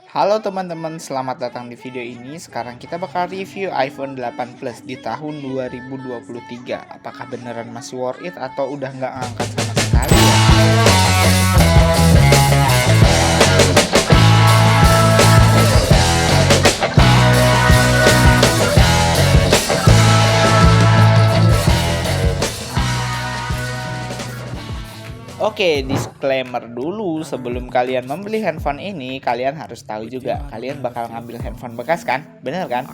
Halo teman-teman, selamat datang di video ini. Sekarang kita bakal review iPhone 8 Plus di tahun 2023. Apakah beneran masih worth it atau udah nggak ngangkat sama sekali ya? Oke, disclaimer dulu sebelum kalian membeli handphone ini, kalian harus tahu juga kalian bakal ngambil handphone bekas kan? Bener kan?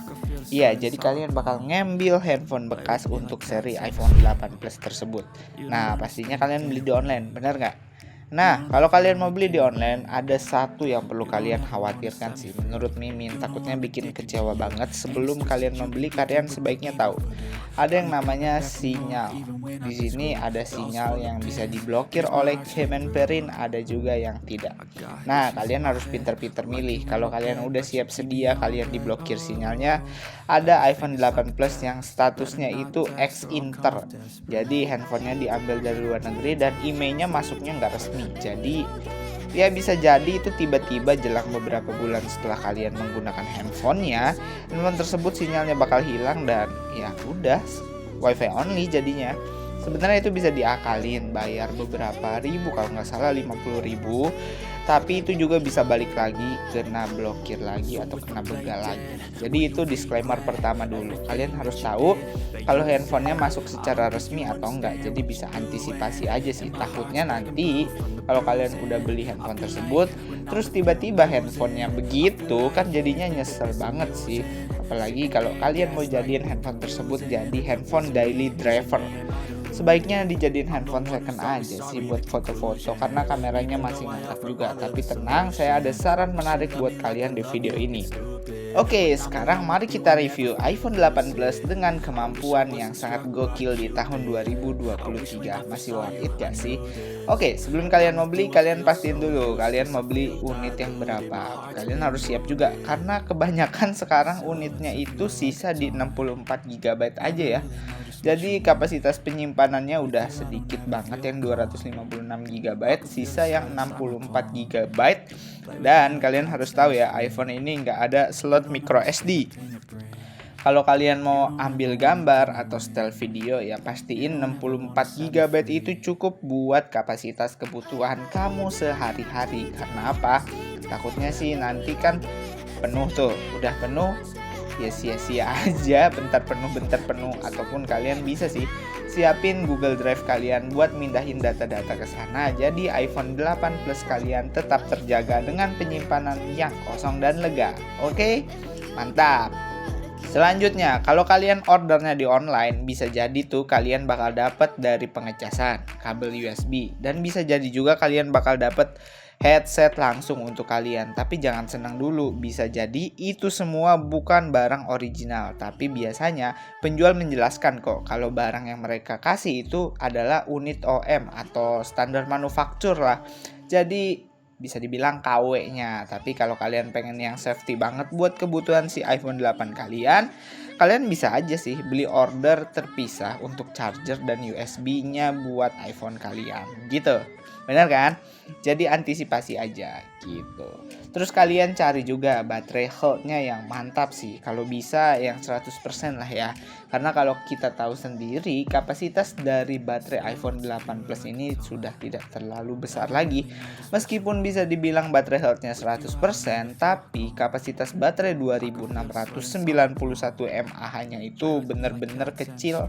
Iya, jadi kalian bakal ngambil handphone bekas untuk seri iPhone 8 Plus tersebut. Nah, pastinya kalian beli di online, bener nggak? Nah, kalau kalian mau beli di online, ada satu yang perlu kalian khawatirkan sih. Menurut Mimin, takutnya bikin kecewa banget. Sebelum kalian membeli, kalian sebaiknya tahu ada yang namanya sinyal. Di sini ada sinyal yang bisa diblokir oleh Kemenperin, ada juga yang tidak. Nah, kalian harus pintar-pintar milih. Kalau kalian udah siap sedia kalian diblokir sinyalnya, ada iPhone 8 Plus yang statusnya itu ex-inter. Jadi handphonenya diambil dari luar negeri dan emailnya masuknya nggak resmi. Jadi ya bisa jadi itu tiba-tiba jelang beberapa bulan setelah kalian menggunakan handphone tersebut sinyalnya bakal hilang dan ya udah wifi only jadinya. Sebenarnya itu bisa diakalin, bayar beberapa ribu, kalau nggak salah 50.000, tapi itu juga bisa balik lagi, kena blokir lagi atau kena begal lagi. Jadi itu disclaimer pertama dulu, kalian harus tahu kalau handphonenya masuk secara resmi atau enggak. Jadi bisa antisipasi aja sih, takutnya nanti kalau kalian udah beli handphone tersebut terus tiba-tiba handphonenya begitu kan jadinya nyesel banget sih. Apalagi kalau kalian mau jadiin handphone tersebut jadi handphone daily driver, sebaiknya dijadiin handphone second aja sih buat foto-foto karena kameranya masih mantap juga. Tapi tenang, saya ada saran menarik buat kalian di video ini. Oke, sekarang mari kita review iPhone 8 Plus dengan kemampuan yang sangat gokil di tahun 2023. Masih worth it gak sih? Oke, sebelum kalian mau beli, kalian pastiin dulu kalian mau beli unit yang berapa. Kalian harus siap juga karena kebanyakan sekarang unitnya itu sisa di 64 GB aja ya. Jadi kapasitas penyimpanannya udah sedikit banget yang 256 GB, sisa yang 64 GB. Dan kalian harus tahu ya, iPhone ini nggak ada slot micro SD. Kalau kalian mau ambil gambar atau style video ya pastiin 64 GB itu cukup buat kapasitas kebutuhan kamu sehari-hari. Karena apa? Takutnya sih nanti kan penuh tuh, udah penuh ya sia-sia aja, bentar penuh, ataupun kalian bisa sih siapin Google Drive kalian buat mindahin data-data ke sana. Jadi iPhone 8 Plus kalian tetap terjaga dengan penyimpanan yang kosong dan lega. Oke? Mantap. Selanjutnya, kalau kalian ordernya di online, bisa jadi tuh kalian bakal dapat dari pengecasan, kabel USB, dan bisa jadi juga kalian bakal dapat headset langsung untuk kalian. Tapi jangan senang dulu, bisa jadi itu semua bukan barang original. Tapi biasanya penjual menjelaskan kok kalau barang yang mereka kasih itu adalah unit OM atau standar manufaktur lah. Jadi bisa dibilang KW-nya. Tapi kalau kalian pengen yang safety banget buat kebutuhan si iPhone 8 kalian bisa aja sih beli order terpisah untuk charger dan USB-nya buat iPhone kalian gitu. Benar kan? Jadi antisipasi aja gitu. Terus kalian cari juga baterai health-nya yang mantap sih. Kalau bisa yang 100% lah ya. Karena kalau kita tahu sendiri kapasitas dari baterai iPhone 8 Plus ini sudah tidak terlalu besar lagi. Meskipun bisa dibilang baterai health-nya 100%, tapi kapasitas baterai 2691 mAh-nya itu bener-bener kecil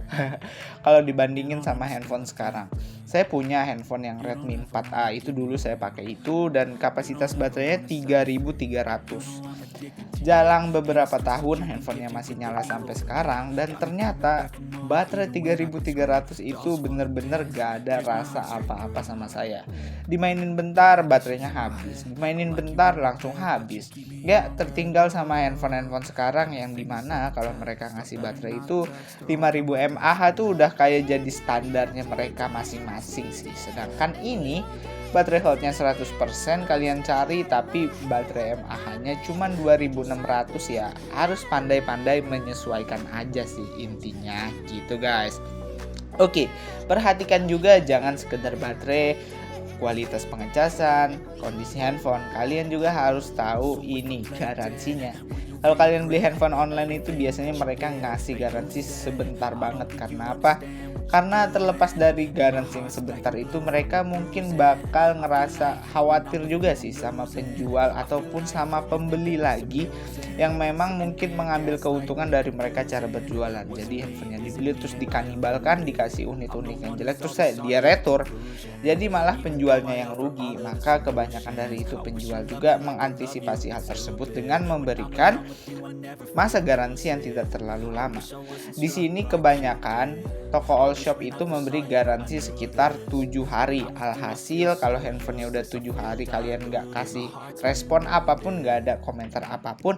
kalau dibandingin sama handphone sekarang. Saya punya handphone yang Redmi 4A, itu dulu saya pakai itu dan kapasitas baterainya 3300. Jalang beberapa tahun handphonenya masih nyala sampai sekarang dan ternyata baterai 3300 itu bener-bener gak ada rasa apa-apa sama saya. Dimainin bentar baterainya habis, dimainin bentar langsung habis. Gak tertinggal sama handphone-handphone sekarang yang dimana kalau mereka ngasih baterai itu 5000 mAh tuh udah kayak jadi standarnya mereka masing-masing sih. Sedangkan ini baterai health-nya 100% kalian cari tapi baterai mAh-nya cuma 2600 ya. Harus pandai-pandai menyesuaikan aja sih intinya gitu guys. Oke, perhatikan juga jangan sekedar baterai kualitas pengecasan, kondisi handphone. Kalian juga harus tahu ini garansinya. Kalau kalian beli handphone online itu biasanya mereka ngasih garansi sebentar banget. Karena apa? Karena terlepas dari garansi yang sebentar itu, mereka mungkin bakal ngerasa khawatir juga sih sama penjual ataupun sama pembeli lagi yang memang mungkin mengambil keuntungan dari mereka cara berjualan. Jadi handphonenya dibeli terus dikanibalkan, dikasih unit-unit yang jelek terus dia retur. Jadi malah penjualnya yang rugi. Maka kebanyakan dari itu penjual juga mengantisipasi hal tersebut dengan memberikan masa garansi yang tidak terlalu lama. Di sini kebanyakan toko all shop itu memberi garansi sekitar 7 hari. Alhasil kalau handphonenya udah 7 hari kalian nggak kasih respon apapun, nggak ada komentar apapun,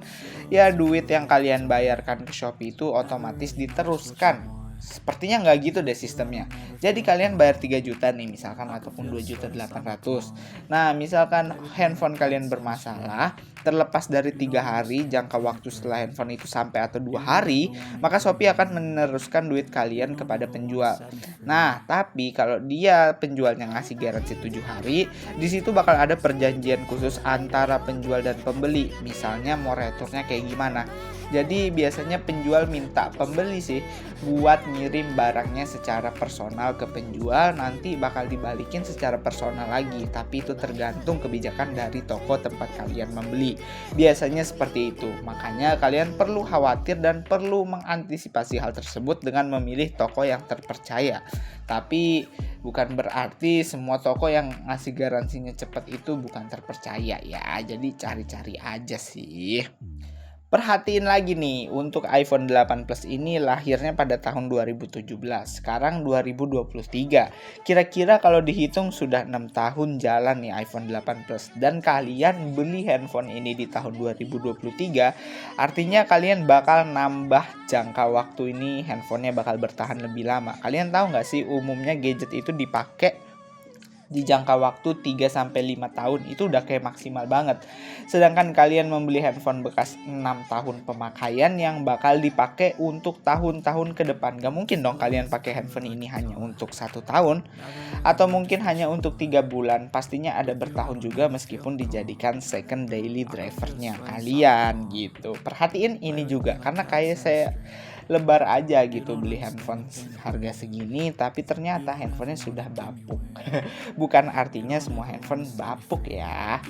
ya duit yang kalian bayarkan ke Shopee itu otomatis diteruskan. Sepertinya nggak gitu deh sistemnya. Jadi kalian bayar 3 juta nih misalkan, ataupun 2.800.000. Nah misalkan handphone kalian bermasalah, terlepas dari 3 hari jangka waktu setelah handphone itu sampai atau 2 hari, maka Shopee akan meneruskan duit kalian kepada penjual. Nah tapi kalau dia penjualnya ngasih garansi 7 hari, di situ bakal ada perjanjian khusus antara penjual dan pembeli. Misalnya mau returnya kayak gimana. Jadi biasanya penjual minta pembeli sih buat ngirim barangnya secara personal ke penjual, nanti bakal dibalikin secara personal lagi. Tapi itu tergantung kebijakan dari toko tempat kalian membeli. Biasanya seperti itu. Makanya kalian perlu khawatir dan perlu mengantisipasi hal tersebut dengan memilih toko yang terpercaya. Tapi bukan berarti semua toko yang ngasih garansinya cepat itu bukan terpercaya ya. Jadi cari-cari aja sih. Perhatiin lagi nih, untuk iPhone 8 Plus ini lahirnya pada tahun 2017, sekarang 2023. Kira-kira kalau dihitung sudah 6 tahun jalan nih iPhone 8 Plus. Dan kalian beli handphone ini di tahun 2023, artinya kalian bakal nambah jangka waktu ini, handphonenya bakal bertahan lebih lama. Kalian tahu nggak sih umumnya gadget itu dipakai di jangka waktu 3-5 tahun, itu udah kayak maksimal banget. Sedangkan kalian membeli handphone bekas 6 tahun pemakaian yang bakal dipakai untuk tahun-tahun ke depan. Gak mungkin dong kalian pakai handphone ini hanya untuk 1 tahun atau mungkin hanya untuk 3 bulan. Pastinya ada bertahun juga meskipun dijadikan second daily drivernya kalian gitu. Perhatiin ini juga, karena kayak saya lebar aja gitu beli handphone harga segini tapi ternyata handphonenya sudah bapuk. Bukan artinya semua handphone bapuk ya.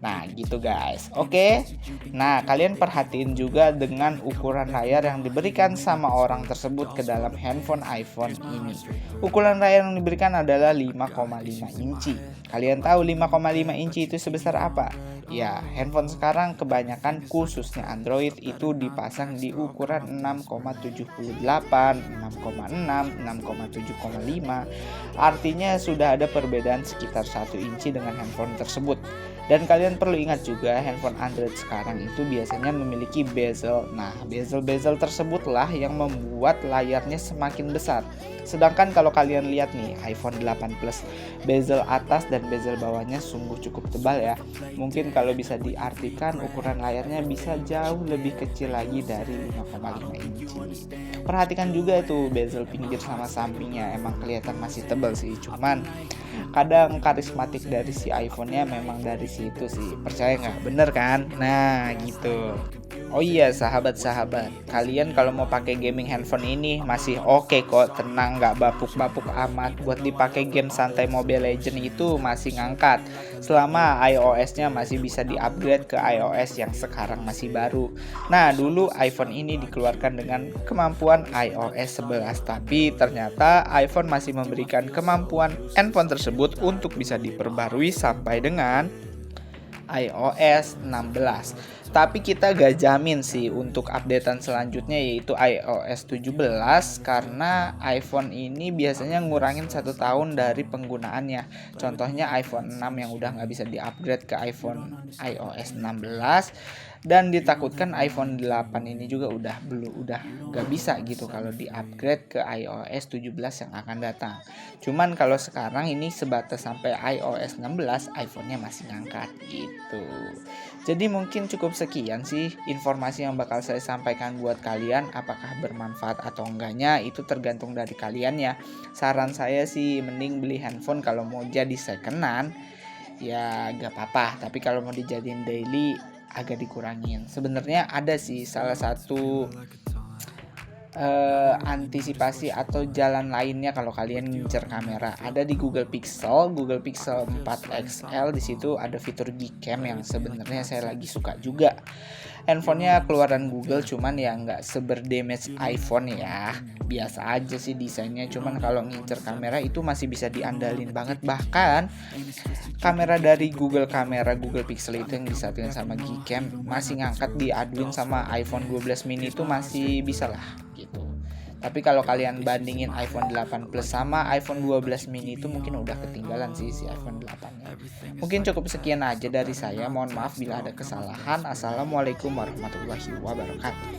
Nah gitu guys. Oke. Nah kalian perhatiin juga dengan ukuran layar yang diberikan sama orang tersebut ke dalam handphone iPhone ini. Ukuran layar yang diberikan adalah 5,5 inci. Kalian tahu 5,5 inci itu sebesar apa? Ya, handphone sekarang kebanyakan khususnya Android itu dipasang di ukuran 6,78, 6,6, 6,7,5. Artinya sudah ada perbedaan sekitar 1 inci dengan handphone tersebut. Dan kalian perlu ingat juga handphone Android sekarang itu biasanya memiliki bezel. Nah, bezel-bezel tersebutlah yang membuat layarnya semakin besar. Sedangkan kalau kalian lihat nih iPhone 8 Plus, bezel atas dan bezel bawahnya sungguh cukup tebal ya. Mungkin kalau bisa diartikan ukuran layarnya bisa jauh lebih kecil lagi dari 5,5 inci. Perhatikan juga itu bezel pinggir sama sampingnya, emang kelihatan masih tebal sih. Cuman kadang karismatik dari si iPhone-nya memang dari situ sih. Percaya nggak? Bener kan? Nah gitu. Oh iya sahabat-sahabat, kalian kalau mau pakai gaming handphone ini masih oke kok, tenang, nggak bapuk-bapuk amat. Buat dipakai game santai Mobile Legends itu masih ngangkat, selama iOS-nya masih bisa di-upgrade ke iOS yang sekarang masih baru. Nah dulu iPhone ini dikeluarkan dengan kemampuan iOS 11, tapi ternyata iPhone masih memberikan kemampuan handphone tersebut untuk bisa diperbarui sampai dengan iOS 16. Tapi kita gak jamin sih untuk updatean selanjutnya yaitu iOS 17, karena iPhone ini biasanya ngurangin 1 tahun dari penggunaannya. Contohnya iPhone 6 yang udah gak bisa di-upgrade ke iOS 16, dan ditakutkan iPhone 8 ini juga udah gak bisa gitu kalau di-upgrade ke iOS 17 yang akan datang. Cuman kalau sekarang ini sebatas sampai iOS 16, iPhone-nya masih ngangkat gitu. Jadi mungkin cukup sekian sih informasi yang bakal saya sampaikan buat kalian. Apakah bermanfaat atau enggaknya itu tergantung dari kalian ya. Saran saya sih mending beli handphone kalau mau jadi secondan ya gak apa-apa. Tapi kalau mau dijadiin daily agak dikurangin. Sebenarnya ada sih salah satu antisipasi atau jalan lainnya kalau kalian ngincer kamera. Ada di Google Pixel 4 XL. Di situ ada fitur Gcam yang sebenarnya saya lagi suka juga. Handphonenya keluaran Google, cuman ya nggak seberdamage iPhone ya. Biasa aja sih desainnya, cuman kalau ngincer kamera itu masih bisa diandalin banget. Bahkan kamera dari Google Pixel itu yang disatuin sama Gcam masih ngangkat diaduin sama iPhone 12 mini itu masih bisa lah gitu. Tapi kalau kalian bandingin iPhone 8 Plus sama iPhone 12 mini itu mungkin udah ketinggalan sih si iPhone 8-nya. Mungkin cukup sekian aja dari saya. Mohon maaf bila ada kesalahan. Assalamualaikum warahmatullahi wabarakatuh.